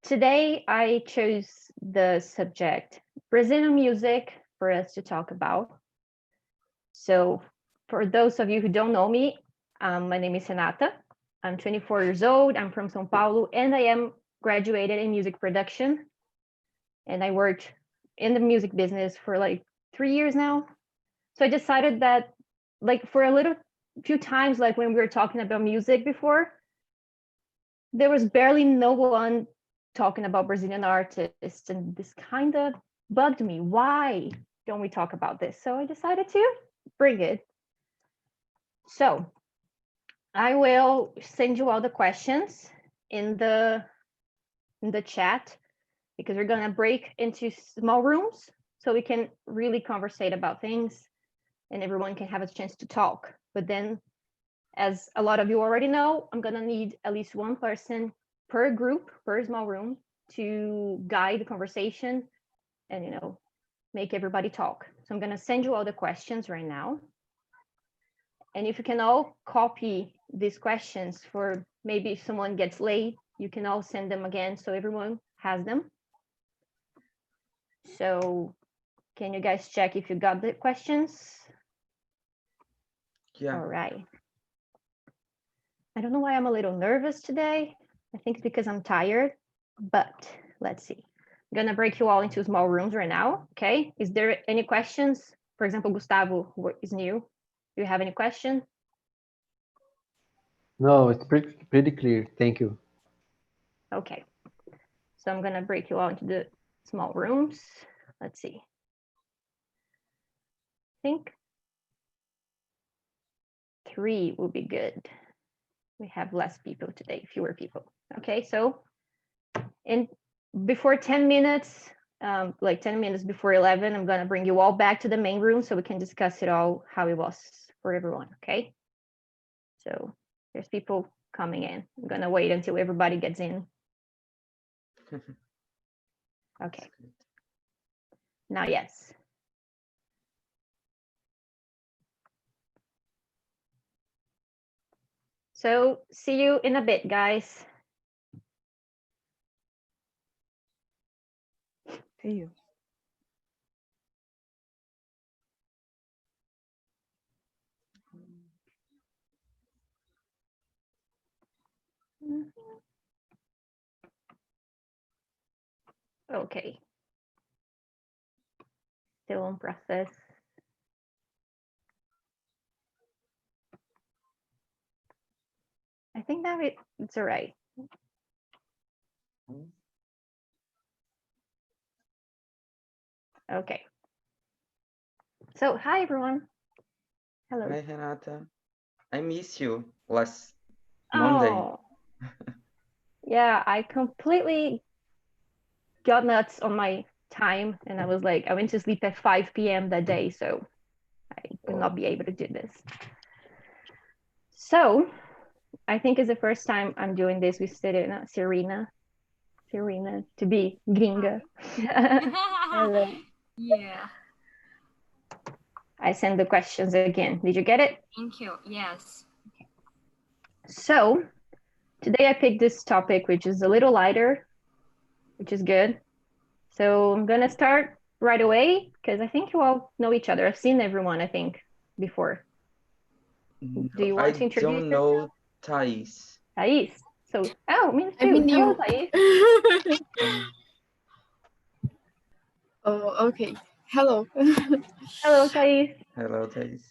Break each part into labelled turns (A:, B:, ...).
A: Today I chose the subject Brazilian music for us to talk about. So for those of you who don't know me, my name is Renata. I'm 24 years old. I'm from São Paulo, and I am graduated in music production. And I worked in the music business for like 3 years now. So I decided that, like, for a little few times, like when we were talking about music before, there was barely no one talking about Brazilian artists, and this kind of bugged me. Why don't we talk about this? So I decided to bring it. So I will send you all the questions in the chat, because we're gonna break into small rooms so we can really conversate about things and everyone can have a chance to talk. But then, as a lot of you already know, I'm gonna need at least one person per group, per small room, to guide the conversation and, make everybody talk. So I'm gonna send you all the questions right now. And if you can all copy these questions, for maybe if someone gets late, you can all send them again so everyone has them. So can you guys check if you got the questions?
B: Yeah.
A: All right. I don't know why I'm a little nervous today. I think it's because I'm tired, but let's see. I'm gonna break you all into small rooms right now, okay? Is there any questions? For example, Gustavo, who is new. Do you have any question?
C: No, it's pretty clear. Thank you.
A: Okay. So I'm gonna break you all into the small rooms. Let's see. I think 3 will be good. We have less people today, fewer people. Okay, so before 10 minutes, like 10 minutes before 11, I'm gonna bring you all back to the main room so we can discuss it all, how it was for everyone, okay? So there's people coming in. I'm gonna wait until everybody gets in. Okay. Now, yes. So see you in a bit, guys.
D: See you.
A: Okay. Still in process. I think now it's all right. Okay. So hi everyone. Hello.
B: Hi, Renata. I miss you last Monday.
A: Oh, yeah, I completely got nuts on my time, and I was like, I went to sleep at 5 p.m. that day, so I could not be able to do this. So I think it's the first time I'm doing this with Serena, to be gringa. Hello.
E: Yeah.
A: I send the questions again. Did you get it?
E: Thank you. Yes.
A: So today I picked this topic, which is a little lighter, which is good. So I'm gonna start right away because I think you all know each other. I've seen everyone, I think, before. Do you want to introduce
B: I don't know Thais.
A: Thais? So, me too.
F: I'm
A: Hello,
F: new.
A: Thais.
F: Oh, okay. Hello.
A: Hello, Thais.
B: Hello, Thais.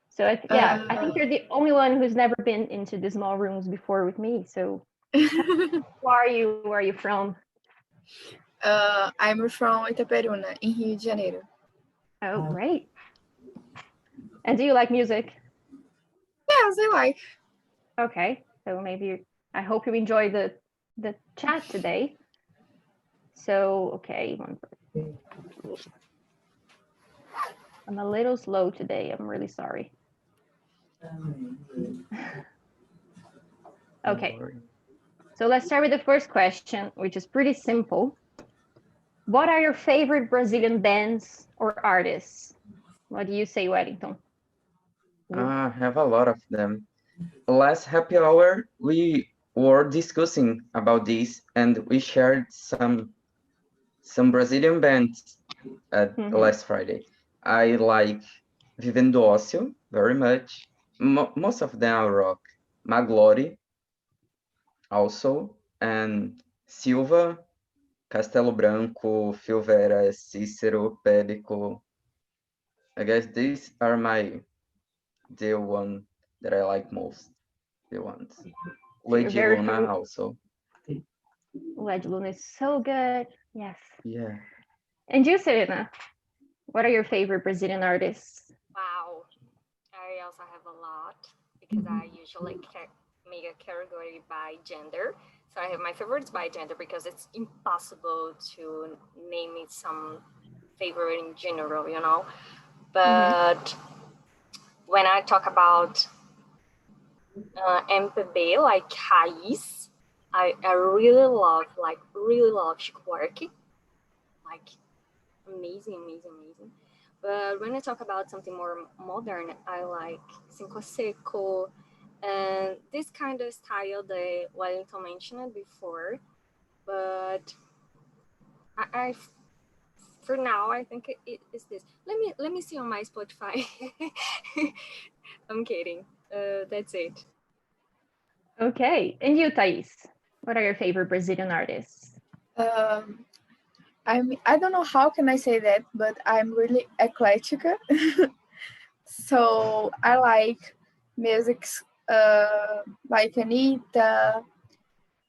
A: So, I think you're the only one who's never been into the small rooms before with me. So, who are you? Where are you from?
F: I'm from Itaperuna, in Rio de Janeiro.
A: Oh, great. And do you like music?
F: Yes, I like.
A: Okay, so I hope you enjoy the chat today. So, okay, I'm a little slow today. I'm really sorry. Okay, so let's start with the first question, which is pretty simple. What are your favorite Brazilian bands or artists? What do you say, Wellington?
B: I have a lot of them. Last happy hour, we were discussing about this, and we shared some Brazilian bands at last Friday. I like Vivendo Ócio very much. Most of them are rock. Maglore also, and Silva, Castelo Branco, Filvera, Cícero, Pélico. I guess these are the one that I like most. The ones. Lady
A: very
B: Luna also.
A: Lady Luna is so good. Yes.
B: Yeah.
A: And you, Serena, what are your favorite Brazilian artists?
E: Wow. I also have a lot because I usually make a category by gender. So I have my favorites by gender because it's impossible to name it some favorite in general, you know. But when I talk about MPB, like Raiz, I really love Chico Buarque. Like amazing. But when I talk about something more modern, I like Cinco Seco and this kind of style that Wellington mentioned before. But I for now, I think it is this. Let me see on my Spotify. I'm kidding. That's it.
A: Okay. And you, Thais, what are your favorite Brazilian artists?
F: I don't know how can I say that, but I'm really eclectic. So I like music like Anitta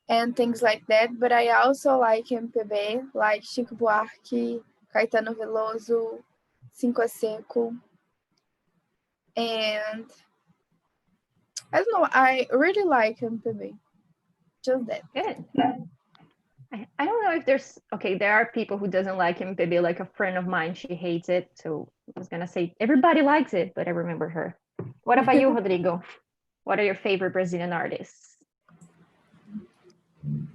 F: and things like that, but I also like MPB, like Chico Buarque, Caetano Veloso, Cinco Seco, and I don't know, I really like MPB. Just that.
A: Good. I don't know if there's okay, there are people who doesn't like MPB, like a friend of mine, she hates it. So I was gonna say everybody likes it, but I remember her. What about you, Rodrigo? What are your favorite Brazilian artists?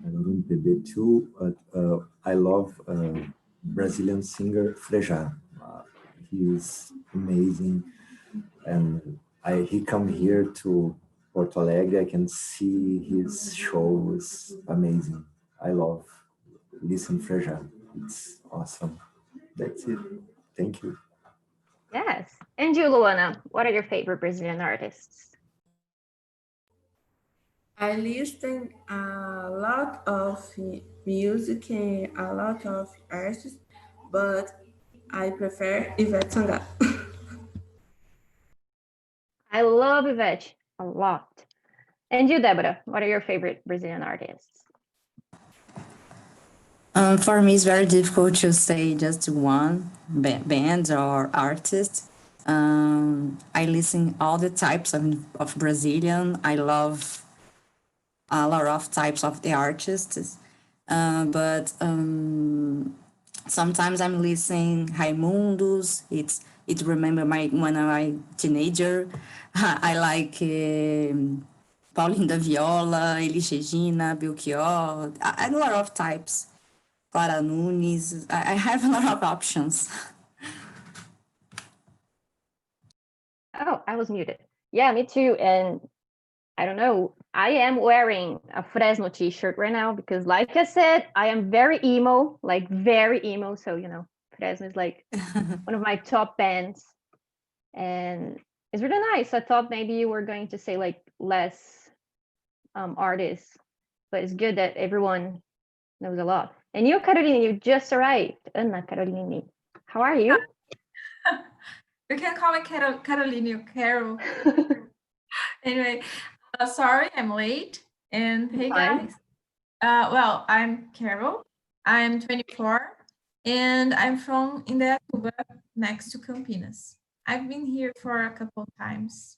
D: I love MPB too, but I love Brazilian singer Frejá. He is amazing, and he come here to Porto Alegre. I can see his show is amazing. I love listen Frejá. It's awesome. That's it. Thank you.
A: Yes. And you, Luana, what are your favorite Brazilian artists?
G: I listen a lot of music and a lot of artists, but I prefer Ivete Sangalo.
A: I love Ivete a lot. And you, Deborah, what are your favorite Brazilian artists?
H: For me, it's very difficult to say just one band or artist. I listen all the types of Brazilian. I love a lot of types of the artists, but sometimes I'm listening Raimundos. It remember when I teenager. I like Paulinho da Viola, Elis Regina, Belchior. A lot of types. Clara Nunes. I have a lot of options.
A: Oh, I was muted. Yeah, me too. And I don't know. I am wearing a Fresno t-shirt right now because, like I said, I am very emo, like very emo. So, Fresno is like one of my top bands. And it's really nice. I thought maybe you were going to say like less artists, but it's good that everyone knows a lot. And you, Carolina, you just arrived. Anna Carolina, how are you?
I: You can call me Carolina or Carol. Anyway, sorry I'm late. And hey
A: Fine.
I: guys. Well, I'm Carol. I'm 24 and I'm from Indaiatuba, next to Campinas. I've been here for a couple of times.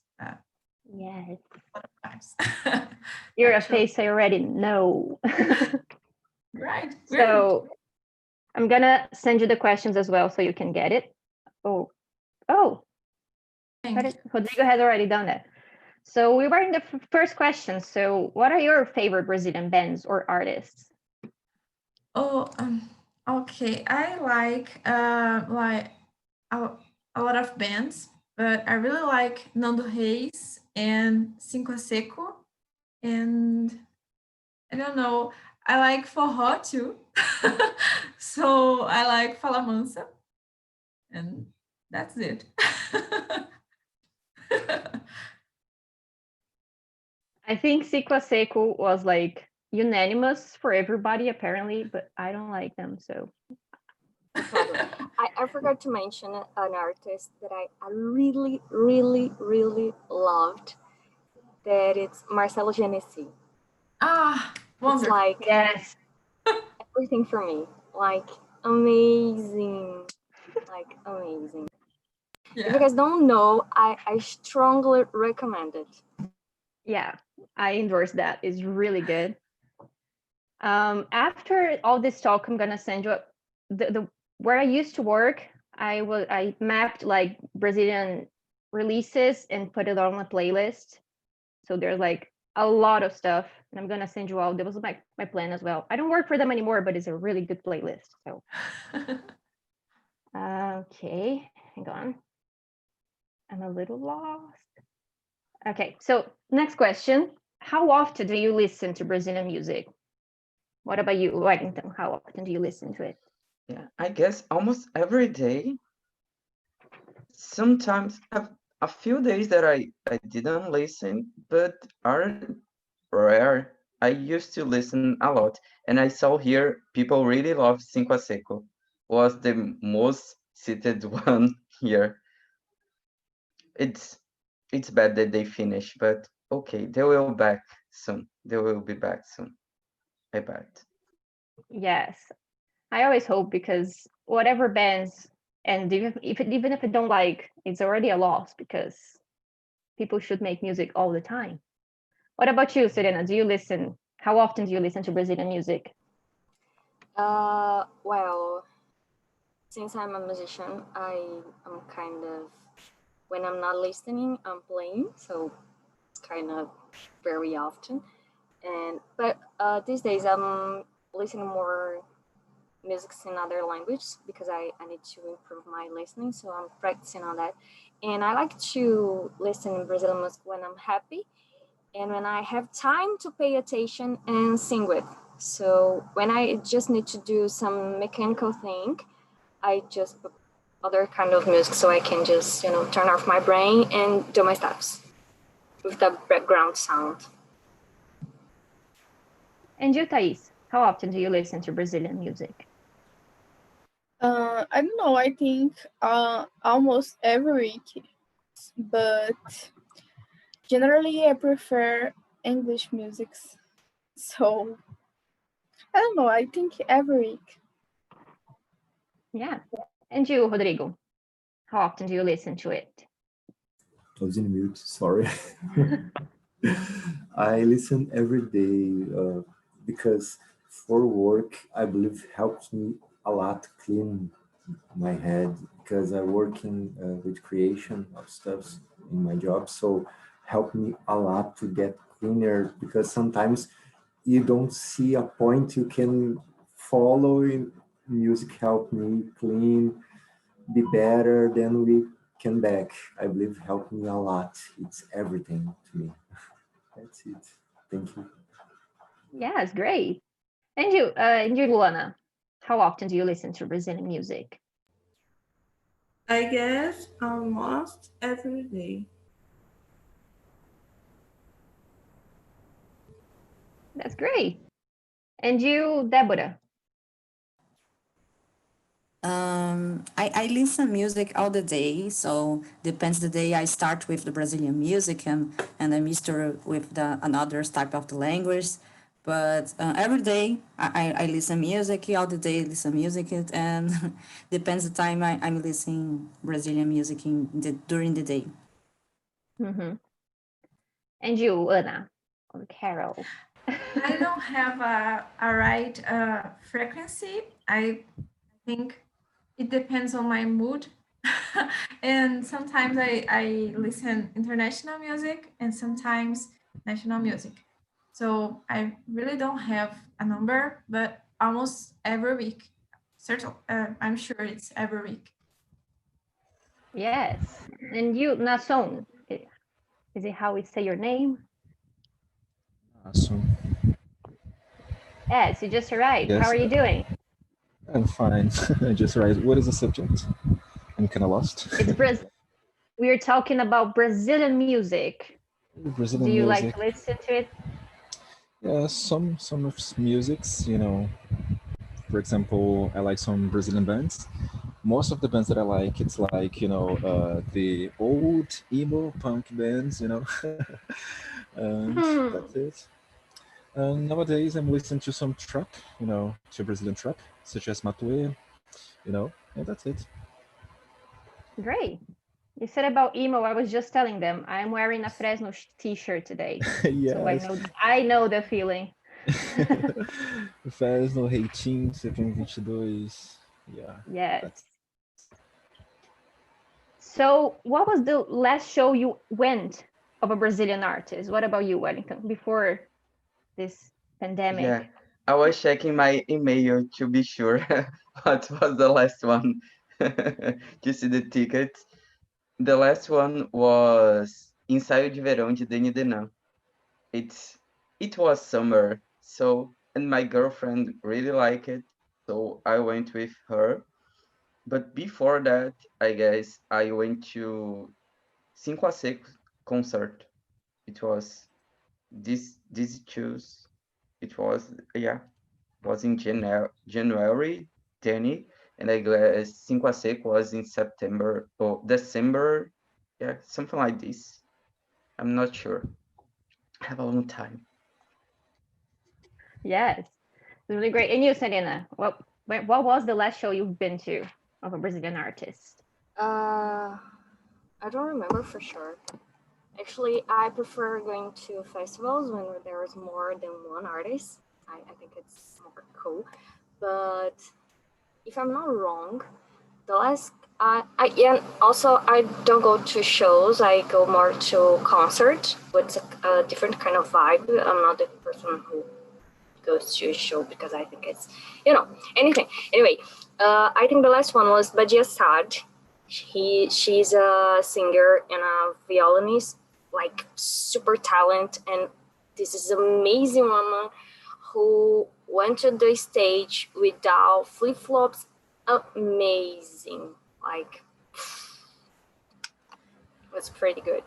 A: Yes.
I: A lot of times.
A: You're a
I: Actually.
A: face I already know.
I: Right.
A: So I'm gonna send you the questions as well so you can get it. Oh, Rodrigo has already done that. So we were in the first question. So what are your favorite Brazilian bands or artists?
I: Oh, okay. I like a lot of bands, but I really like Nando Reis and Cinco Seco. And I don't know. I like forró too. So I like Fala Mansa. And that's it.
A: I think Sequa Seco was like unanimous for everybody apparently, but I don't like them. So
E: No problem. I forgot to mention an artist that I really, really, really loved. That it's Marcelo Genesi.
I: Ah,
E: It's
I: wonderful.
E: like
A: yes,
E: everything for me. Like amazing. Like amazing. If you
I: Yeah.
E: guys don't know, I strongly recommend it.
A: yeah, I endorse that. It's really good. After all this talk, I'm gonna send you the where I used to work. I mapped like Brazilian releases and put it on a playlist. So there's like a lot of stuff, and I'm gonna send you all. That was my plan as well. I don't work for them anymore, but it's a really good playlist. So okay, hang on. I'm a little lost. Okay, so next question. How often do you listen to Brazilian music? What about you, Wellington? How often do you listen to it?
B: Yeah, I guess almost every day. Sometimes a few days that I didn't listen, but are rare. I used to listen a lot, and I saw here people really love Cinco Seco. Was the most cited one here. It's it's bad that they finish, but okay, they will back soon. They will be back soon. I bet.
A: Yes, I always hope because whatever bands, and even if I don't like, it's already a loss because people should make music all the time. What about you, Serena? Do you listen? How often do you listen to Brazilian music?
E: Well, since I'm a musician, I am kind of when I'm not listening, I'm playing, so it's kind of very often. But these days I'm listening more music in other languages because I need to improve my listening, so I'm practicing on that. And I like to listen in Brazilian music when I'm happy and when I have time to pay attention and sing with. So when I just need to do some mechanical thing, I just put other kind of music so I can just, turn off my brain and do my steps with the background sound.
A: And you, Thais, how often do you listen to Brazilian music?
F: I don't know. I think almost every week, but generally I prefer English music. So I don't know. I think every week.
A: Yeah. And you, Rodrigo, how often do you listen to it?
D: I was in mute, sorry. I listen every day because for work, I believe helps me a lot clean my head because I work with creation of stuff in my job. So help me a lot to get cleaner because sometimes you don't see a point you can follow in music help me clean, be better, then we can back. I believe help me a lot. It's everything to me. That's it. Thank you.
A: Yes, great. And you, Luana, how often do you listen to Brazilian music?
G: I guess almost every day.
A: That's great. And you, Deborah?
H: I listen music all the day, so depends the day I start with the Brazilian music and I mixture with the another type of the language. But every day I listen music, all the day listen music, and depends the time I'm listening Brazilian music during the day.
A: Mm-hmm. And you, Anna or Carol?
I: I don't have a right frequency. I think it depends on my mood. And sometimes I listen international music and sometimes national music. So I really don't have a number, but almost every week. I'm sure it's every week.
A: Yes. And you, Nason, is it how we say your name?
J: Awesome.
A: Yes, you just arrived.
J: Yes.
A: How are you doing?
J: I'm fine. I just arrived. What is the subject? I'm kind of lost.
A: It's we're talking about Brazilian music.
J: Brazilian
A: Do you like
J: music.
A: to listen to it?
J: Yeah, some of musics, you know. For example, I like some Brazilian bands. Most of the bands that I like, it's like, you know, the old emo punk bands, you know. And that's it. And nowadays I'm listening to some trap, you know, to Brazilian trap, such as Matuê, you know, and that's it.
A: Great. You said about emo. I was just telling them I'm wearing a Fresno t-shirt today, so
J: Yes.
A: I know the feeling.
J: Faz no Reitinho, CPM 22. Yeah.
A: Yes. So, what was the last show you went of a Brazilian artist? What about you, Wellington? Before this pandemic?
B: Yeah, I was checking my email to be sure what was the last one to see the tickets. The last one was Ensaio de Verão de Dani Denan. It was summer, so and my girlfriend really liked it, so I went with her. But before that, I guess I went to 5 a 6 concert. It was this choose. It was was in January 10, and I guess 5 a 6 was in September or December, yeah, something like this. I'm not sure. I have a long time.
A: Yes, it's really great. And you, Serena, what was the last show you've been to of a Brazilian artist?
E: I don't remember for sure. Actually, I prefer going to festivals when there is more than one artist. I think it's more cool. But if I'm not wrong, the last yeah, also I don't go to shows. I go more to concert, which is a different kind of vibe. I'm not the person who goes to a show because I think it's anything. Anyway, I think the last one was Badia Sad. She's a singer and a violinist, like super talent, and this is amazing woman who went to the stage without flip flops. Amazing, like it was pretty good.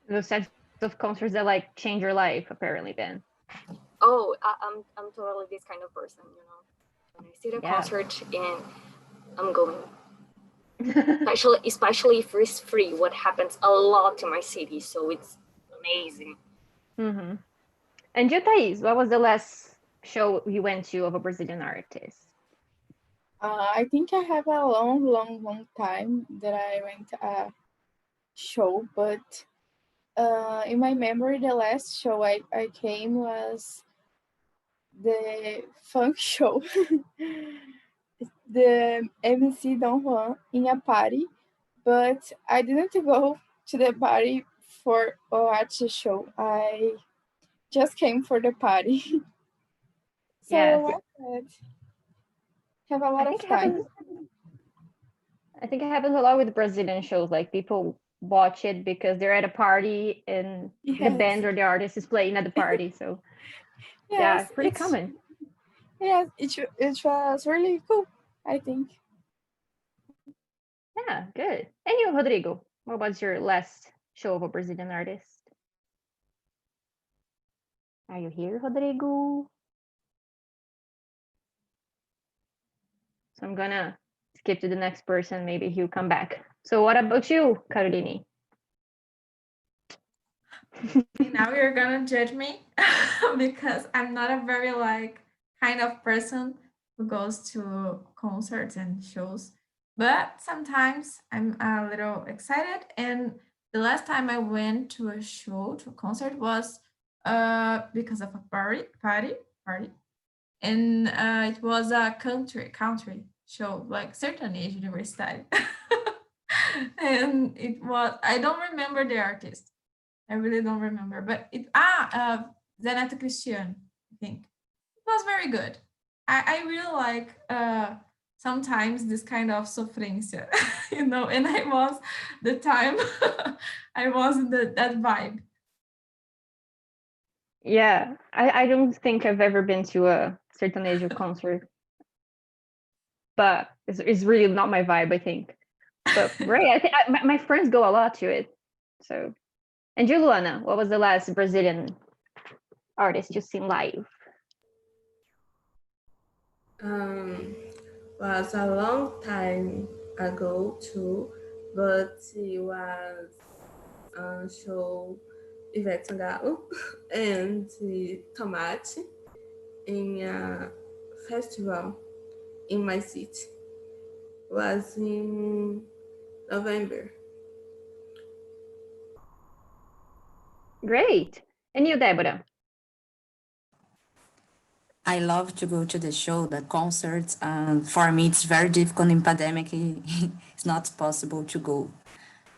A: Those types of concerts that like change your life, apparently. Then.
E: Oh, I'm totally this kind of person, When I see the concert and I'm going. especially if it's free, what happens a lot in my city, so it's amazing.
A: Mm-hmm. And you, Thais, what was the last show you went to of a Brazilian artist?
F: I think I have a long time that I went to a show, but in my memory, the last show I came was the funk show. The MC Don Juan in a party, but I didn't go to the party for watch the show. I just came for the party. So
A: Yes.
F: Have a lot of time.
A: I think it happens a lot with Brazilian shows. Like people watch it because they're at a party and the band or the artist is playing at the party. So yeah, pretty common.
F: Yes, it was really cool, I think.
A: Yeah, good. And you, Rodrigo, what was your last show of a Brazilian artist? Are you here, Rodrigo? So I'm gonna skip to the next person. Maybe he'll come back. So what about you, Caroline?
I: Now you're gonna judge me because I'm not a very kind of person who goes to concerts and shows. But sometimes I'm a little excited. And the last time I went to a show, to a concert, was because of a party. And it was a country show, like Sertanejo Universidade. And it was, I don't remember the artist. I really don't remember, but Zeneto Cristiano, I think. It was very good. I really like sometimes this kind of sofrência, and I was the time I was in that vibe.
A: Yeah, I don't think I've ever been to a sertanejo concert, but it's really not my vibe, I think. But Ray, I think my friends go a lot to it. So, and you, Luana, what was the last Brazilian artist you seen live?
G: Was a long time ago too, but it was show Ivete Sangalo and Tomate in a festival in my city. Was in November.
A: Great. And you, Deborah?
H: I love to go to the show, the concerts, and for me it's very difficult in pandemic. It's not possible to go.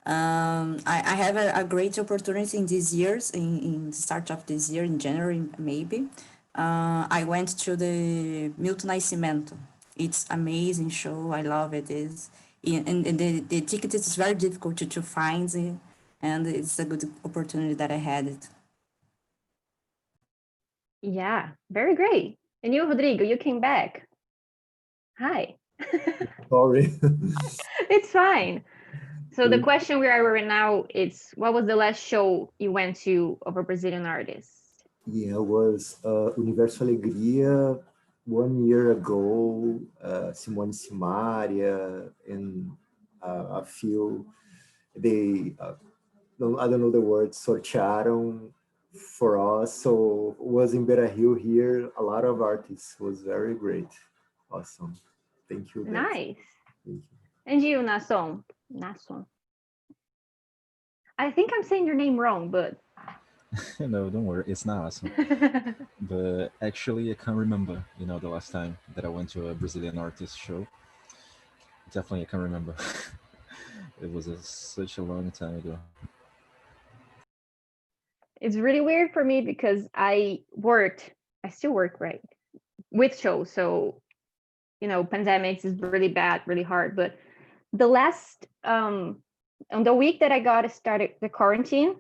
H: I have a great opportunity in these years, in the start of this year, in January maybe. I went to the Milton Nascimento. It's amazing show. I love it. And the ticket is very difficult to find, and it's a good opportunity that I had it.
A: Yeah, very great. And you, Rodrigo, you came back. Hi.
D: Sorry.
A: It's fine. So the question we are right now is, what was the last show you went to of a Brazilian artist?
D: Yeah, it was Universo Alegria 1 year ago, Simone Simaria, and a few, they, I don't know the word, sortearam for us. So it was in Beira Rio here, a lot of artists. It was very great. Awesome. Thank you, Deb.
A: Nice.
D: Thank you.
A: And you, Nason? Nason. I think I'm saying your name wrong, but
J: No, don't worry, it's not awesome. But actually, I can't remember, the last time that I went to a Brazilian artist show. Definitely, I can't remember. It was such a long time ago.
A: it's really weird for me because I still work, right, with shows. So, pandemics is really bad, really hard. But the last, on the week that I got started the quarantine,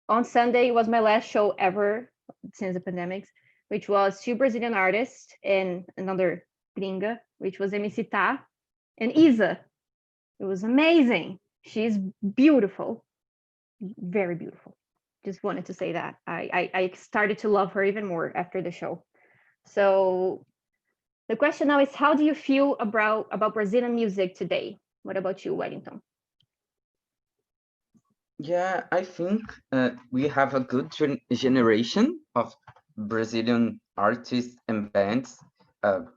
A: on Sunday was my last show ever since the pandemics, which was two Brazilian artists and another gringa, which was MC Ta and Isa. It was amazing. She's beautiful, very beautiful. Just wanted to say that. I started to love her even more after the show. So the question now is, how do you feel about Brazilian music today? What about you, Wellington?
B: Yeah, I think we have a good generation of Brazilian artists and bands,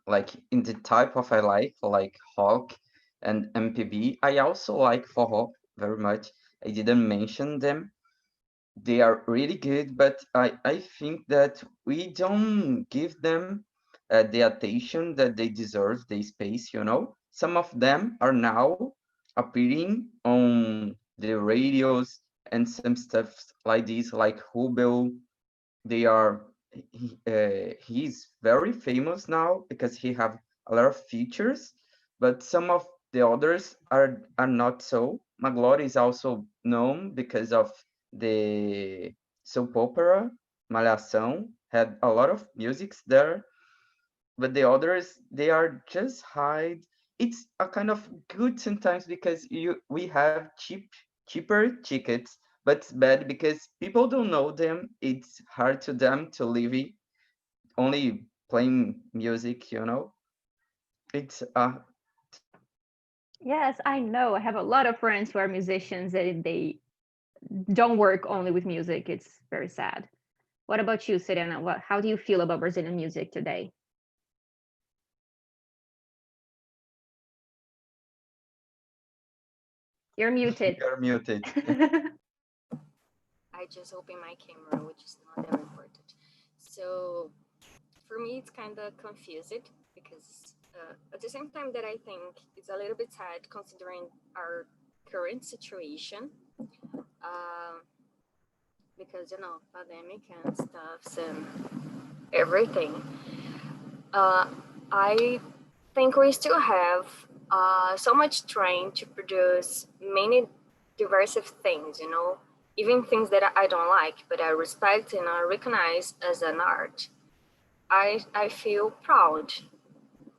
B: like in the type of I like rock and MPB. I also like forró very much. I didn't mention them. They are really good, but I think that we don't give them the attention that they deserve, the space. Some of them are now appearing on the radios and some stuff like this, like Rubel. They are he's very famous now because he have a lot of features, but some of the others are not so. Maglory is also known because of the soap opera Malhação, had a lot of musics there, but the others, they are just hide. It's a kind of good sometimes because we have cheaper tickets, but it's bad because people don't know them. It's hard to them to live only playing music. It's
A: Yes, I know. I have a lot of friends who are musicians and they don't work only with music. It's very sad. What about you, Serena? How do you feel about Brazilian music today? You're muted.
B: you're muted.
E: I just opened my camera, which is not that important. So for me, it's kind of confused because at the same time that I think it's a little bit sad considering our current situation, because pandemic and stuff and everything. I think we still have so much trying to produce many diverse things, even things that I don't like, but I respect and I recognize as an art, I feel proud.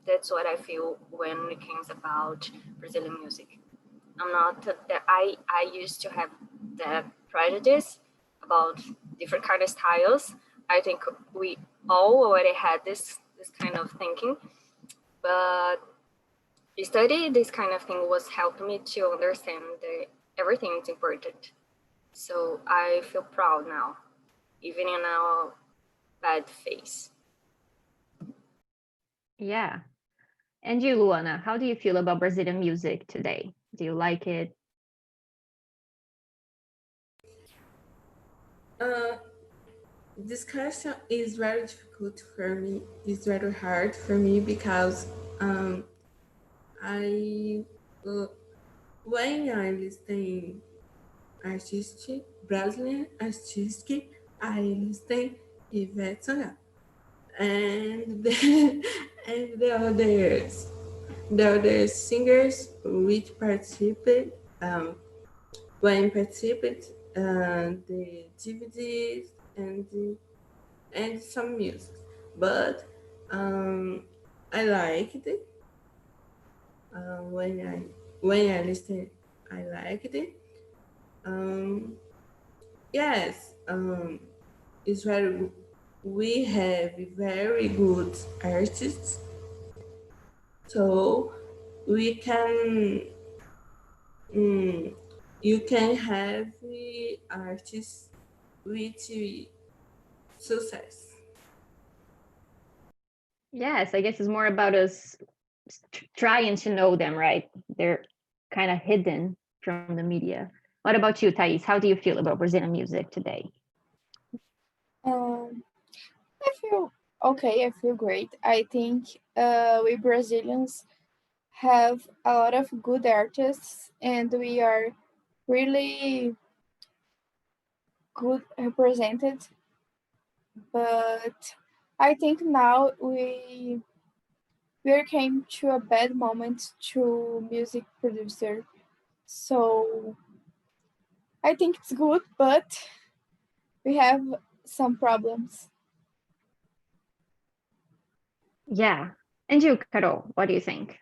E: That's what I feel when it comes about Brazilian music. I'm not that I used to have that prejudice about different kind of styles. I think we all already had this kind of thinking, but study this kind of thing was helping me to understand that everything is important. So I feel proud now, even in a bad phase.
A: Yeah. And you, Luana, how do you feel about Brazilian music today? Do you like it?
G: This question is very difficult for me. It's very hard for me because I when I listen artistic, Brazilian artistic, I listen Ivete Sangalo. And the other singers which participate when participate the DVDs and some music, but I liked it when I listen. I liked it. Yes, it's very. We have very good artists, so we can. You can have the artists with success.
A: Yes, I guess it's more about us trying to know them, right? They're kind of hidden from the media. What about you, Thais? How do you feel about Brazilian music today?
F: I feel okay. I feel great. I think we Brazilians have a lot of good artists, and we are really good represented. But I think now we came to a bad moment to music producer. So I think it's good, but we have some problems.
A: Yeah. And you, Carol, what do you think?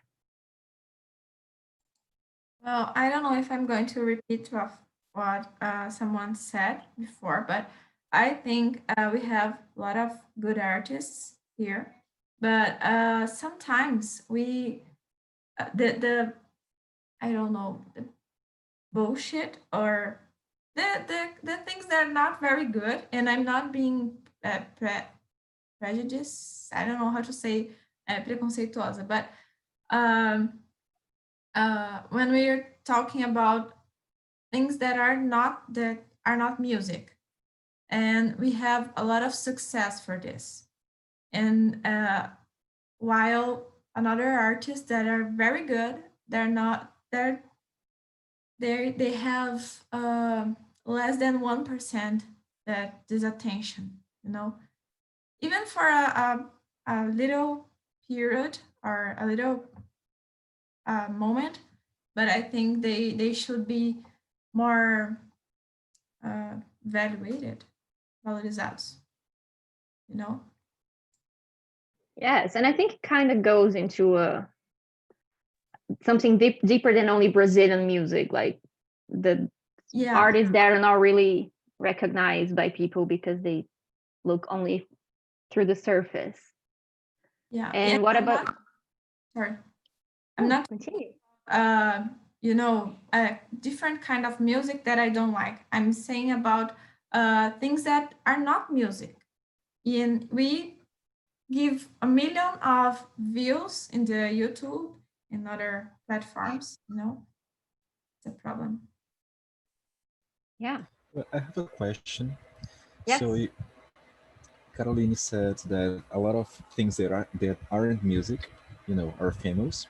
I: Well, I don't know if I'm going to repeat what someone said before, but I think we have a lot of good artists here. But sometimes the I don't know, the bullshit or the things that are not very good, and I'm not being prejudiced. I don't know how to say preconceituosa, but um, when we're talking about things that are not music, and we have a lot of success for this, and while another artists that are very good, they're not they have less than 1% that this attention, even for a little period or a little moment, but I think they should be more valuated, valorizados, you know?
A: Yes, and I think it kind of goes into something deeper than only Brazilian music, like the
I: Yeah,
A: artists that are not really recognized by people because they look only through the surface.
I: yeah.
A: And what
I: I'm
A: about
I: not, sorry, I'm not,
A: continue?
I: a different kind of music that I don't like. I'm saying about things that are not music. And we give a million of views in the YouTube and other platforms, it's a problem.
A: Yeah.
J: Well, I have a question.
A: Yes.
J: So Caroline said that a lot of things that aren't music, are famous.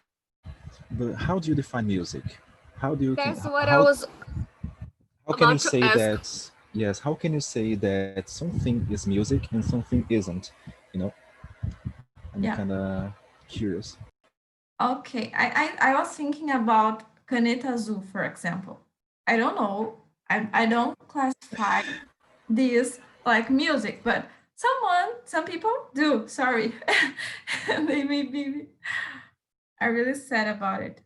J: But how do you define music? How do you can
E: That's what I
J: how
E: was
J: how can you
E: about to
J: say
E: ask.
J: that? Yes, how can you say that something is music and something isn't? You know, I'm
I: Yeah.
J: kind of curious.
I: Okay, I was thinking about Caneta Azul, for example. I don't know. I don't classify this like music, but some people do. Sorry, they may be are really sad about it.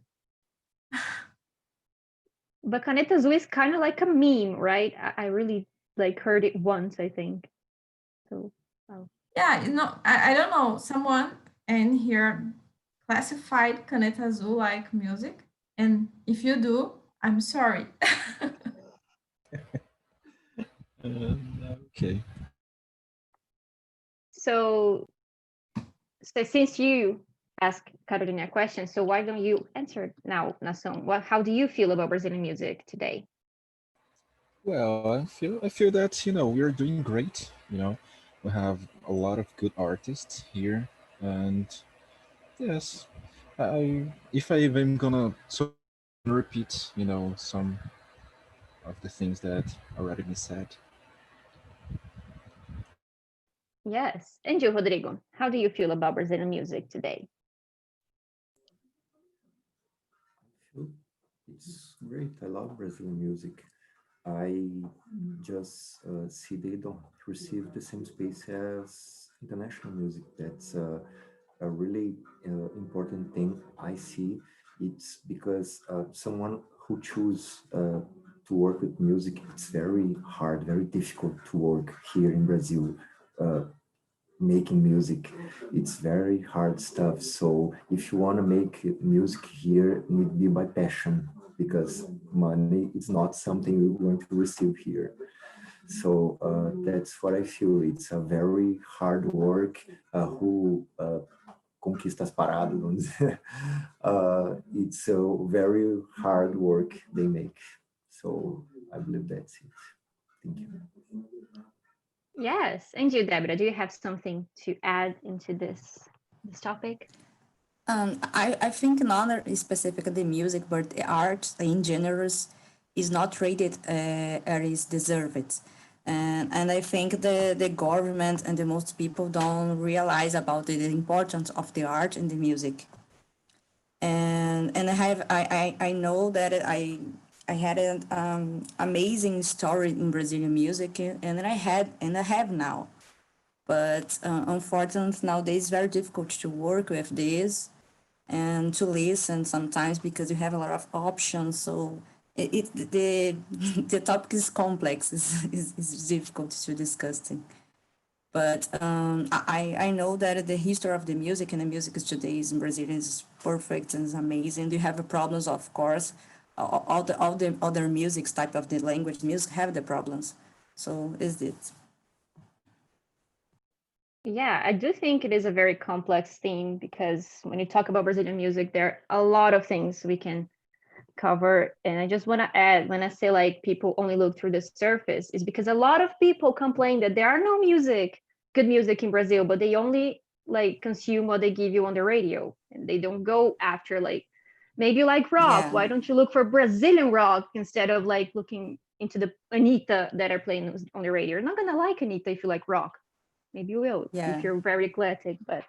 A: But Caneta Azul is kind of like a meme, right? I really like heard it once, I think. So, oh.
I: Yeah, I don't know. Someone in here classified Caneta Azul like music, and if you do, I'm sorry.
J: Okay.
A: So since you asked Carolina a question, so why don't you answer now, Nason? How do you feel about Brazilian music today?
J: Well, I feel that we are doing great. We have a lot of good artists here, and yes, if I even gonna repeat some of the things that already been said.
A: Yes. And you, Rodrigo, how do you feel about Brazilian music today?
D: It's great. I love Brazilian music. I just see they don't receive the same space as international music. That's a really important thing I see. It's because someone who choose to work with music, it's very hard, very difficult to work here in Brazil. Making music, it's very hard stuff. So if you want to make music here, it need to be by passion, because money is not something you're going to receive here. So that's what I feel. It's a very hard work. Who conquista as paradas, vamos dizer. It's a very hard work they make. So I believe that's it. Thank you.
A: Yes. And you, Deborah, do you have something to add into this topic?
H: I think not specifically music, but the art in general is not rated as is deserved. And I think the government and the most people don't realize about the importance of the art and the music. And I know that I had an amazing story in Brazilian music, and I have now. But unfortunately nowadays it's very difficult to work with this and to listen sometimes because you have a lot of options. So the the topic is complex. Is difficult to discuss. But I know that the history of the music and the music today in Brazil is perfect and is amazing. You have problems, of course. All the other music type of the language music have the problems. So is it?
A: Yeah, I do think it is a very complex theme because when you talk about Brazilian music, there are a lot of things we can cover. And I just want to add, when I say like people only look through the surface, is because a lot of people complain that there are no good music in Brazil, but they only like consume what they give you on the radio, and they don't go after like maybe you like rock.
H: Yeah.
A: Why don't you look for Brazilian rock instead of like looking into the Anitta that are playing on the radio? You're not gonna like Anitta if you like rock. Maybe you will
H: Yeah.
A: if you're very eclectic, but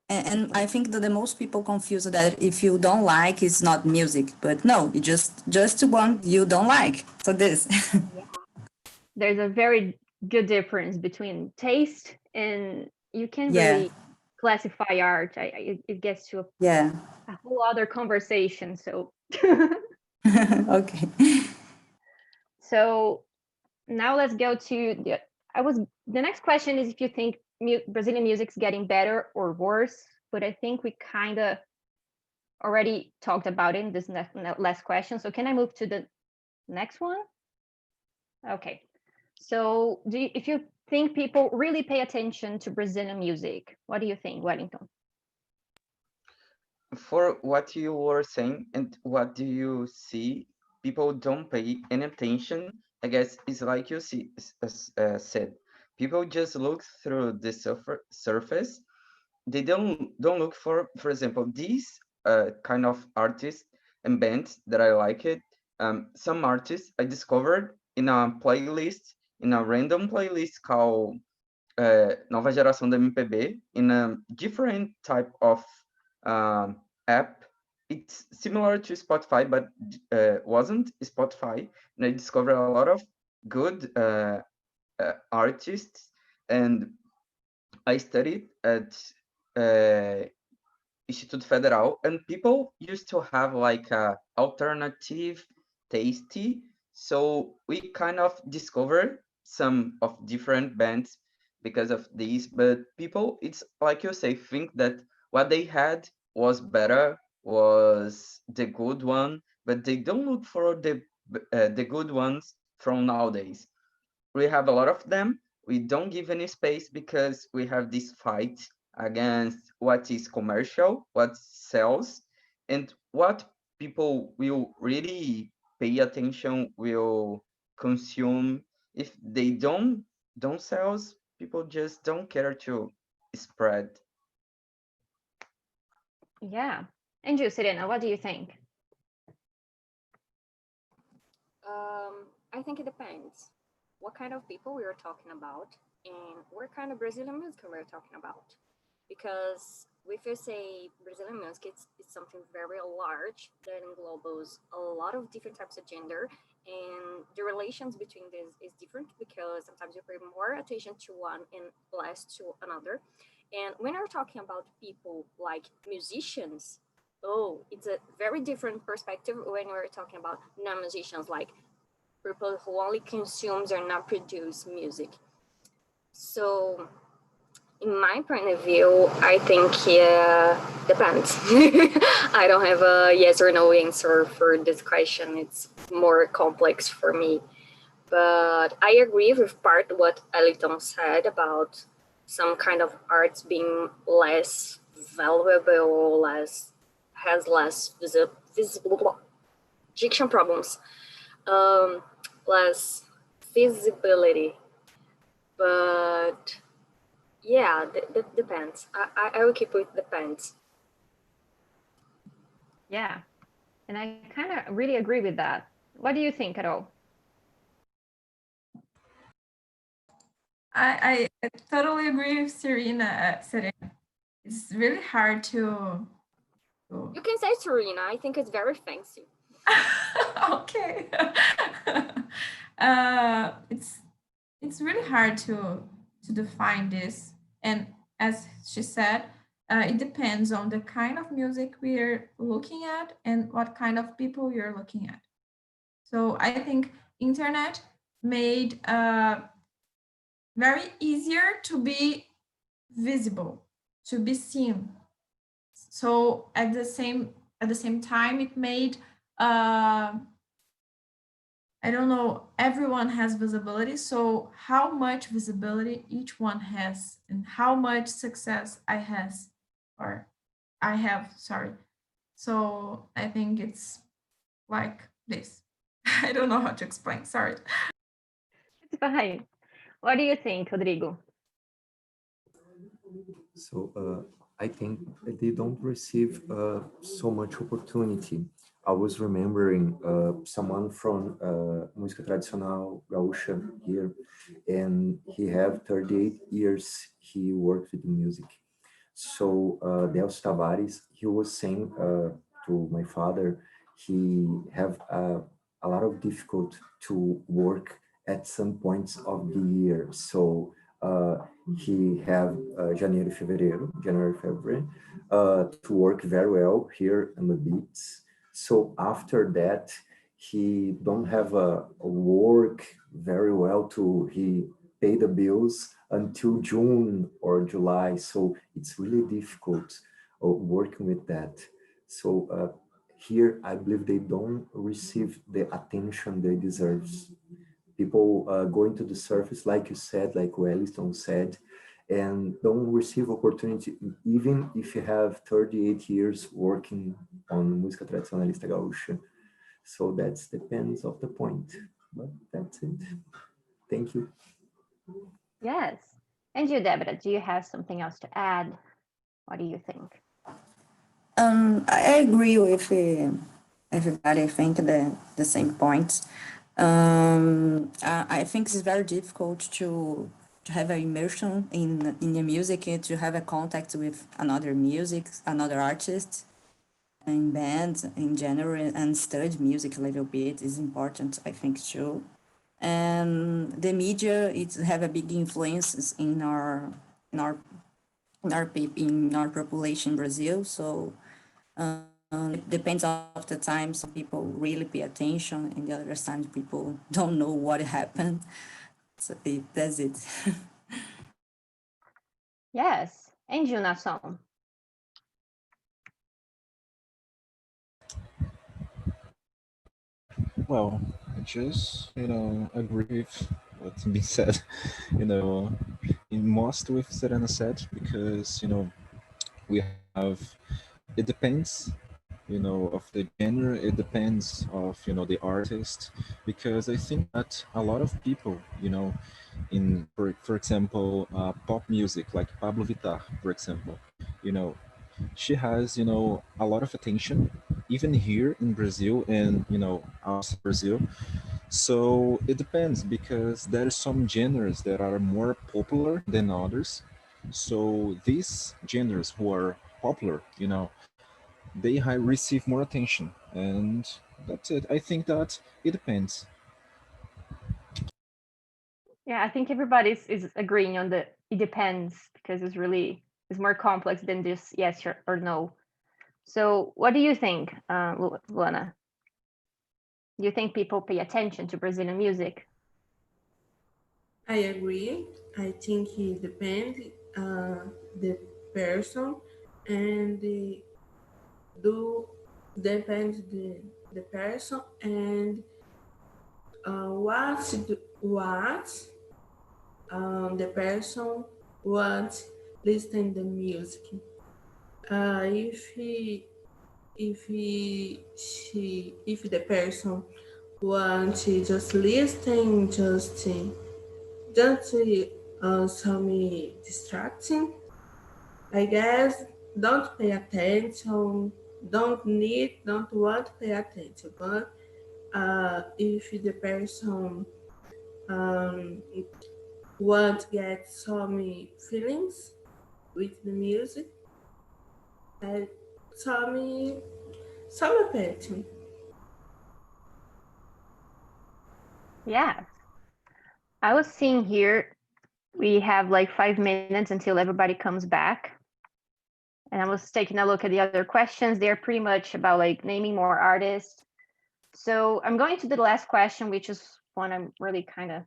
H: And I think that the most people confuse that if you don't like, it's not music. But no, you just one you don't like. So this.
A: there's a very good difference between taste and you can
H: Yeah.
A: really classify art. It gets to
H: Yeah.
A: a whole other conversation. So
H: Okay.
A: so now let's go to the next question is if you think Brazilian music's getting better or worse, but I think we kind of already talked about it in this last question. So can I move to the next one? Okay. So if you think people really pay attention to Brazilian music, what do you think, Wellington?
B: For what you were saying and what do you see, people don't pay any attention. I guess it's like you said, people just look through the surface. They don't look for example, these kind of artists and bands that I like it. Some artists I discovered in a playlist, in a random playlist called Nova Geração da MPB, in a different type of app. It's similar to Spotify, but wasn't Spotify. And I discovered a lot of good artists, and I studied at Instituto Federal, and people used to have like a alternative tasty. So we kind of discovered some of different bands because of this. But people, it's like you say, think that what they had was better, was the good one, but they don't look for the good ones from nowadays. We have a lot of them. We don't give any space because we have this fight against what is commercial, what sells, and what people will really pay attention, will consume. If they don't sells, people just don't care to spread.
A: Yeah. And you, Serena, what do you think?
E: I think it depends what kind of people we are talking about and what kind of Brazilian music we're talking about. Because if you say Brazilian music, it's something very large that englobes a lot of different types of gender, and the relations between this is different because sometimes you pay more attention to one and less to another. And when we're talking about people like musicians, oh, it's a very different perspective when we're talking about non-musicians, like people who only consumes or not produce music. So in my point of view, I think depends. I don't have a yes or no answer for this question. It's more complex for me. But I agree with part what Eliton said about some kind of arts being less valuable, has less visible diction problems, um, less visibility. But yeah, depends. I will keep with depends.
A: Yeah. And I kind of really agree with that. What do you think at all?
I: I totally agree with Serena. It's really hard to.
E: You can say Serena. I think it's very fancy.
I: Okay. It's really hard to define this, and as she said, it depends on the kind of music we're looking at and what kind of people you're looking at. So I think internet made very easier to be visible, to be seen. So at the same time, it made I don't know, everyone has visibility. So how much visibility each one has and how much success I have, sorry. So I think it's like this. I don't know how to explain, sorry.
A: It's fine. What do you think, Rodrigo?
D: So I think they don't receive so much opportunity. I was remembering someone from música tradicional gaúcha here, and he have 38 years he worked with music. So Delcio Tavares, he was saying to my father, he have a lot of difficult to work at some points of the year. So he have January, February, to work very well here in the beats. So after that, he don't have a work very well to he pay the bills until June or July. So it's really difficult working with that. So here, I believe they don't receive the attention they deserve. People going to the surface, like you said, like Wellington said, and don't receive opportunity, even if you have 38 years working on música tradicionalista gaúcha. So that depends of the point, but that's it. Thank you.
A: Yes. And you, Deborah, do you have something else to add? What do you think?
H: I agree with everybody. I think the same points. I think it's very difficult to have an immersion in the music, to have a contact with another music, another artist, and bands in general, and study music a little bit is important, I think, too. and the media it have a big influence in our population in Brazil. So it depends of the time. Some people really pay attention, and the other times people don't know what happened. So that's it.
A: Yes, and you, Nação.
J: Well, I just, agree with what's been said, in most with Serena said, because, we have, it depends, of the genre, it depends of, the artist, because I think that a lot of people, for example, pop music, like Pablo Vittar, for example, you know, she has, a lot of attention, even here in Brazil and, outside Brazil. So it depends because there are some genres that are more popular than others. So these genres who are popular, they receive more attention, and that's it. I think that it depends.
A: Yeah, I think everybody is agreeing on the it depends because it's more complex than just yes or no. So what do you think, Luana? Do you think people pay attention to Brazilian music?
G: I agree. I think it depends the person and do depends the person and what the person wants listen the music. If the person wants to just listen just some distracting, I guess don't pay attention, don't want to pay attention. But if the person um, want to get some feelings with the music, I some attention.
A: Yes. I was seeing here we have like 5 minutes until everybody comes back. And I was taking a look at the other questions. They're pretty much about like naming more artists. So I'm going to the last question, which is one I'm really kind of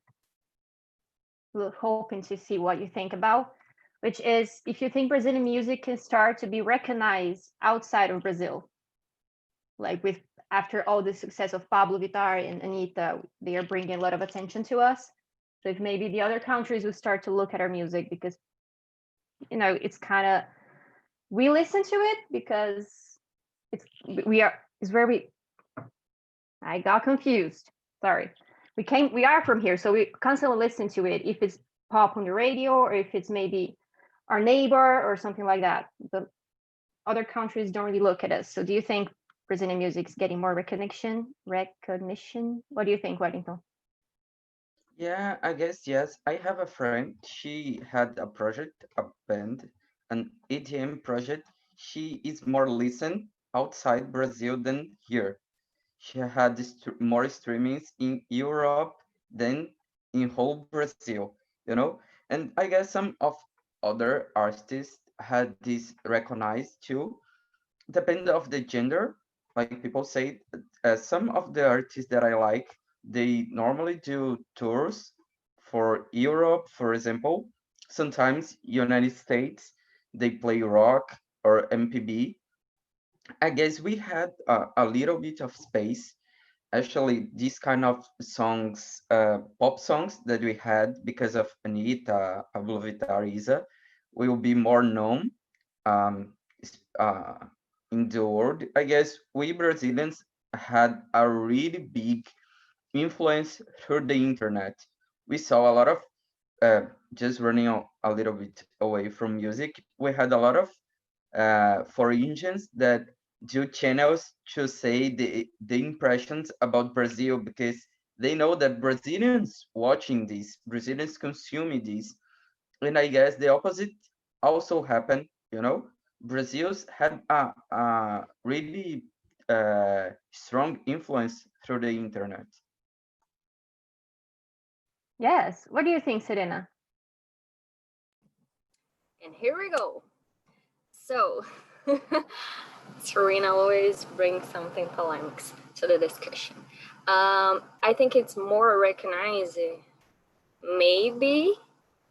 A: hoping to see what you think about, which is if you think Brazilian music can start to be recognized outside of Brazil, like with after all the success of Pablo Vittar and Anitta, they are bringing a lot of attention to us. So if maybe the other countries would start to look at our music because it's kind of we listen to it because it's we are is where we I got confused. Sorry. We are from here, so we constantly listen to it if it's pop on the radio or if it's maybe our neighbor or something like that. The other countries don't really look at us. So do you think Brazilian music is getting more recognition? Recognition? What do you think, Wellington?
B: Yeah, I guess yes. I have a friend. She had a project, a band, an EDM project. She is more listened outside Brazil than here. She had more streamings in Europe than in whole Brazil, And I guess some of other artists had this recognized too. Depend of the gender, like people say, some of the artists that I like, they normally do tours for Europe, for example. Sometimes United States, they play rock or MPB. I guess we had a little bit of space. Actually, these kind of songs, pop songs that we had because of Anitta, Pablo Vittar, Isa, will be more known um, uh, in the world. I guess we Brazilians had a really big influence through the internet. We saw a lot of just running a little bit away from music. We had a lot of foreigners that do channels to say the impressions about Brazil because they know that Brazilians watching this, Brazilians consuming this, and I guess the opposite also happened. Brazil's had a really strong influence through the internet.
A: Yes. What do you think, Serena?
E: And here we go. So, Serena always brings something polemics to the discussion. I think it's more recognized, maybe,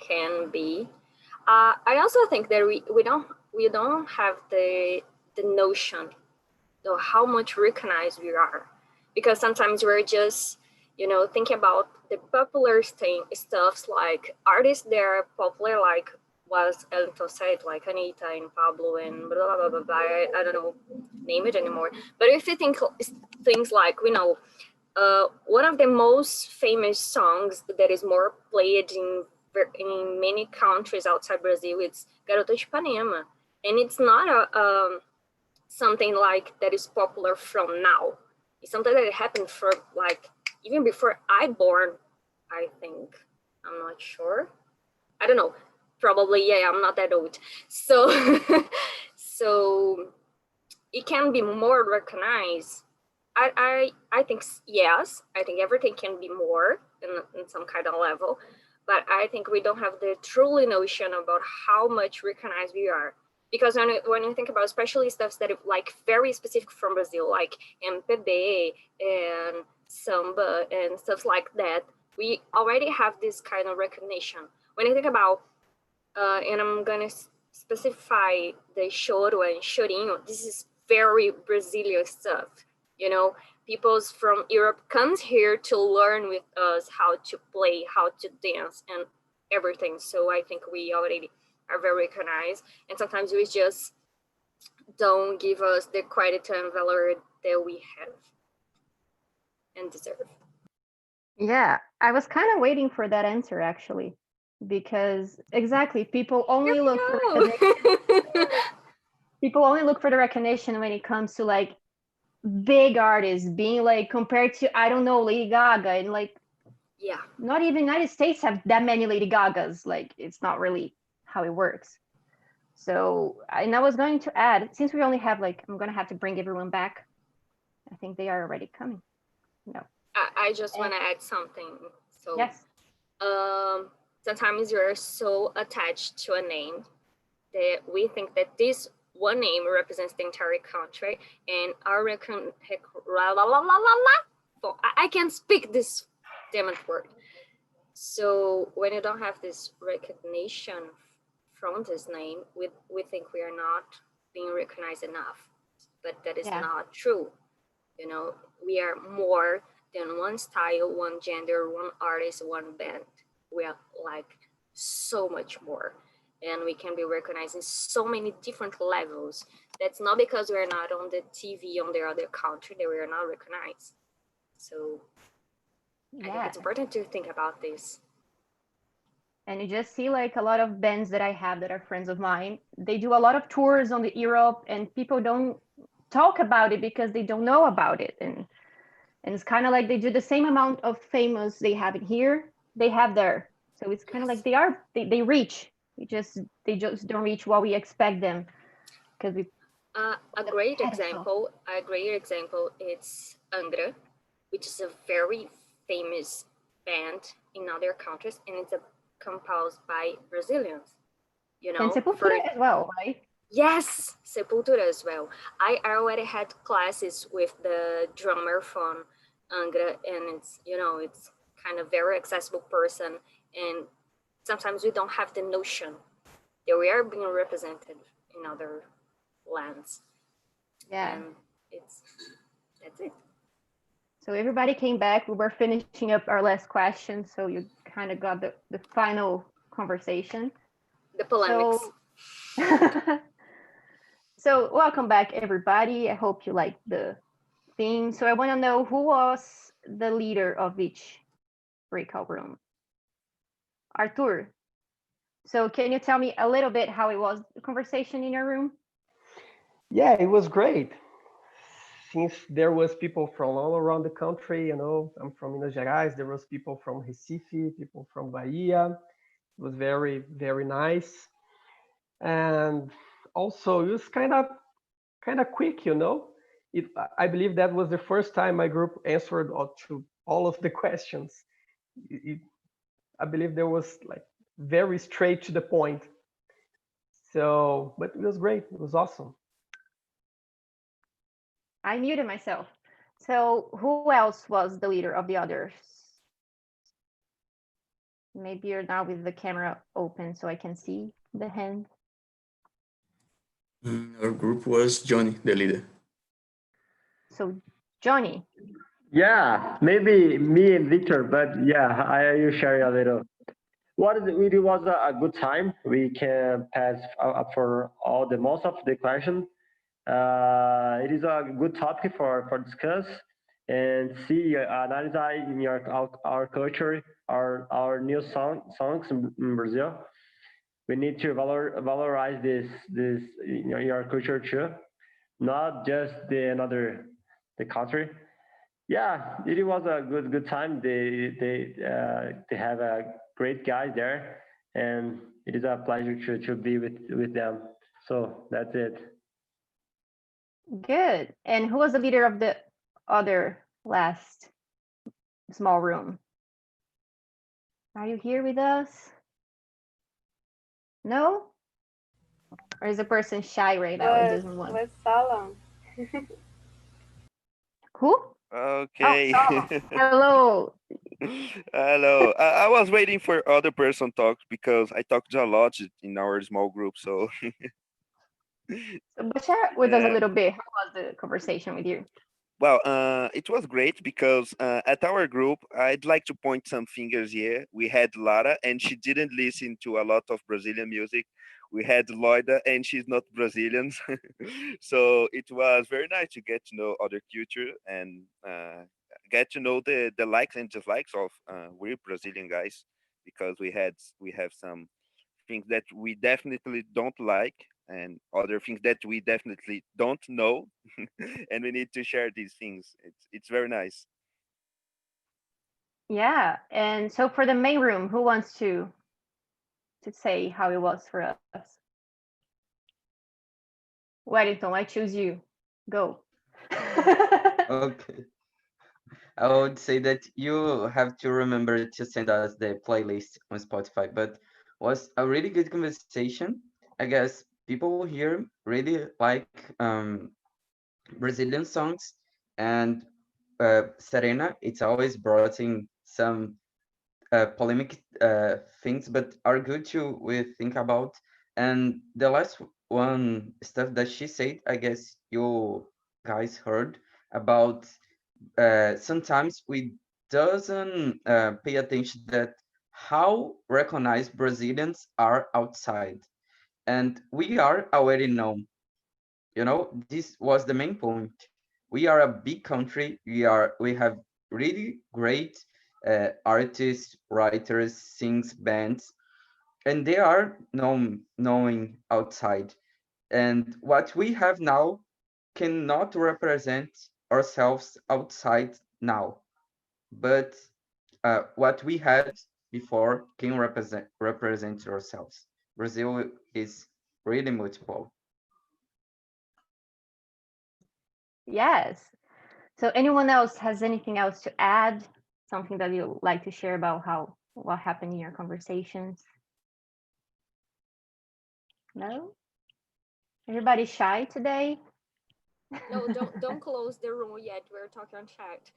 E: can be. I also think that we don't have the notion of how much recognized we are, because sometimes we're just thinking about the popular stuffs, like artists that are popular, like was Elton said, like Anita and Pablo and blah blah blah blah. I don't know, name it anymore. But if you think things like one of the most famous songs that is more played in many countries outside Brazil, it's Garota de Ipanema, and it's not something like that is popular from now. It's something that happened for like even before I born, I think. I'm not sure. I don't know. Probably, yeah, I'm not that old. So so it can be more recognized. I think yes. I think everything can be more in some kind of level, but I think we don't have the truly notion about how much recognized we are. Because when you think about especially stuff that are like very specific from Brazil, like MPB and samba and stuff like that, we already have this kind of recognition. When you think about, and I'm gonna specify the choro and chorinho, this is very Brazilian stuff. Peoples from Europe comes here to learn with us how to play, how to dance, and everything. So I think we already are very recognized, and sometimes we just don't give us the credit and valor that we have and deserve.
A: Yeah, I was kind of waiting for that answer actually, because exactly people only look for recognition. People only look for the recognition when it comes to like big artists being like compared to, I don't know, Lady Gaga, and like
E: yeah,
A: not even United States have that many Lady Gagas. Like it's not really how it works. So, and I was going to add, since we only have like, I'm gonna have to bring everyone back. I think they are already coming. No.
E: I just want to add something. So
A: Yes.
E: Sometimes you're so attached to a name that we think that this one name represents the entire country, and our I can't speak this damn word. So when you don't have this recognition from this name, we think we are not being recognized enough, but that is not true. We are more than one style, one gender, one artist, one band. We are like so much more, and we can be recognized in so many different levels. That's not because we're not on the TV on the other country that we are not recognized. So I think it's important to think about this.
A: And you just see like a lot of bands that I have that are friends of mine. They do a lot of tours on the Europe, and people don't talk about it because they don't know about it. And it's kind of like they do the same amount of famous they have in here, they have there. So it's kind of like they reach. They just don't reach what we expect them, because we.
E: A great example is Angra, which is a very famous band in other countries, and it's composed by Brazilians.
A: And Sepultura as well, right?
E: Yes, Sepultura as well. I already had classes with the drummer from Angra, and it's kind of very accessible person, and sometimes we don't have the notion that we are being represented in other lands.
A: Yeah.
E: And that's it.
A: So everybody came back. We were finishing up our last question, so you kind of got the final conversation.
E: The polemics.
A: So welcome back, everybody. I hope you liked the theme. So I want to know, who was the leader of each breakout room? Arthur. So can you tell me a little bit how it was, the conversation in your room?
K: Yeah, it was great. Since there was people from all around the country, I'm from Minas Gerais, there was people from Recife, people from Bahia. It was very, very nice. And also it was kind of quick, I believe that was the first time my group answered to all of the questions. I believe there was like very straight to the point. So, but it was great. It was awesome.
A: I muted myself. So who else was the leader of the others? Maybe you're now with the camera open so I can see the hand.
L: Our group was Johnny, the leader.
A: So Johnny.
M: Yeah, maybe me and Victor, but yeah, I will share a little. It was a good time. We can pass for all the most of the question. It is a good topic for discuss and see analyze in our culture, our new songs in Brazil. We need to valorize this your culture too, not just the country. Yeah, it was a good time. They have a great guy there, and it is a pleasure to be with them. So that's it.
A: Good. And who was the leader of the other last small room? Are you here with us? No? Or is the person shy right now and doesn't want?
F: Was Solon.
A: Who?
N: Okay.
A: Oh, hello.
N: Hello. I was waiting for other person talk because I talked a lot in our small group. So,
A: But share with us a
N: yeah.
A: little bit. How was the conversation with you?
N: Well, it was great because at our group, I'd like to point some fingers here. We had Lara, and she didn't listen to a lot of Brazilian music. We had Loida, and she's not Brazilian. So it was very nice to get to know other culture and get to know the likes and dislikes of we Brazilian guys, because we have some things that we definitely don't like and other things that we definitely don't know and we need to share these things. It's very nice.
A: Yeah. And so for the main room, who wants to say how it was for us? Wellington, I choose you. Go.
B: Okay. I would say that you have to remember to send us the playlist on Spotify, but was a really good conversation. I guess people here really like Brazilian songs, and Serena, it's always brought in some polemic things, but are good to we think about. And the last one stuff that she said, I guess you guys heard about. Sometimes we doesn't pay attention that how recognized Brazilians are outside, and we are already known. You know, this was the main point. We are a big country. We have really great artists, writers, sings, bands, and they are knowing outside. And what we have now cannot represent ourselves outside now, but what we had before can represent ourselves. Brazil is really multiple.
A: Yes. So anyone else has anything else to add? Something that you like to share about what happened in your conversations? No? Everybody shy today?
E: No, don't close the room yet. We're talking on chat.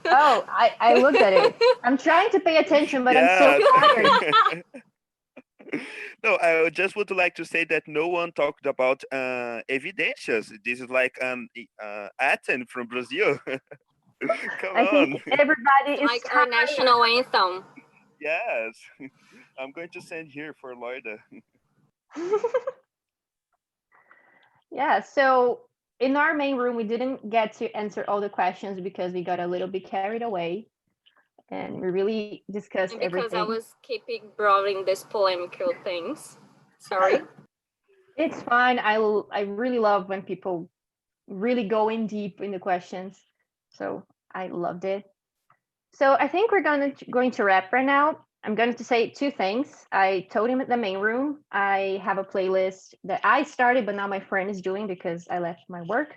A: Oh, I looked at it. I'm trying to pay attention, but I'm so tired.
N: No, I just would like to say that no one talked about evidências. This is like Aten from Brazil. Come
A: I think
N: on.
A: everybody is
E: Like our national anthem.
N: Yes. I'm going to send here for Loida.
A: Yeah, so in our main room, we didn't get to answer all the questions because we got a little bit carried away and we really discussed
E: And because
A: everything.
E: I was keeping brawling these polemical things. Sorry.
A: It's fine. I really love when people really go in deep in the questions. So I loved it. So I think we're going to wrap right now. I'm going to say two things. I told him at the main room, I have a playlist that I started, but now my friend is doing because I left my work,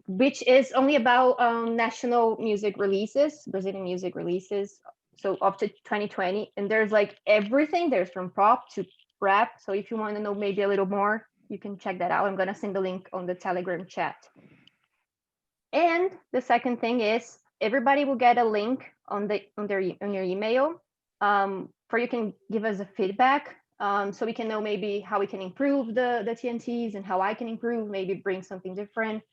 A: which is only about national music releases, Brazilian music releases. so up to 2020, and there's like everything. There's from pop to rap. So if you want to know maybe a little more, you can check that out. I'm gonna send the link on the Telegram chat. And the second thing is everybody will get a link on your email, for you can give us a feedback, so we can know maybe how we can improve the TNTs and how I can improve, maybe bring something different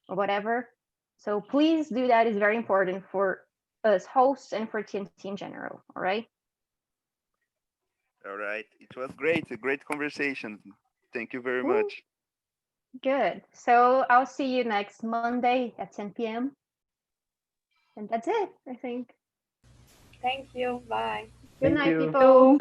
A: or whatever. So please do that. It's very important for us hosts and for TNT in general. All right.
N: All right. It was great. A great conversation. Thank you very
A: Woo.
N: much.
A: Good. So I'll see you next Monday at 10 p.m. And that's it, I think.
F: Thank you. Bye.
A: Good
K: Thank
A: night,
K: you.
A: people.